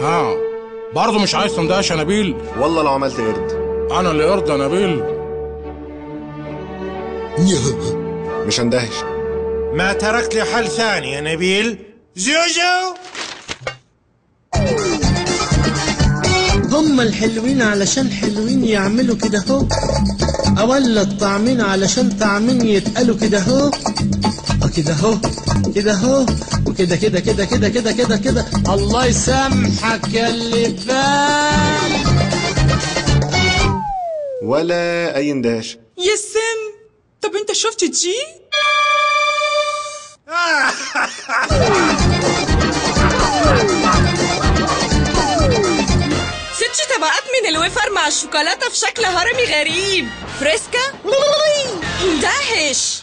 ها برضه مش عايز تندهش يا نبيل؟ والله لو عملت قرد. انا اللي قرد يا نبيل. مش هندهش. ما تركت لي حل ثاني يا نبيل. زوزو هم الحلوين علشان حلوين يعملوا كده هو، ولا الطعمين علشان طعمين يتقالوا كده هو. كده هو كده هو وكده كده كده كده كده كده كده. الله يسامحك يا اللي فات. ولا اي اندهاش. يا سم، طب انت شفت جي؟ ست طبقات من الويفر مع الشوكولاتة في شكل هرمي غريب. فريسكا؟ مندهش.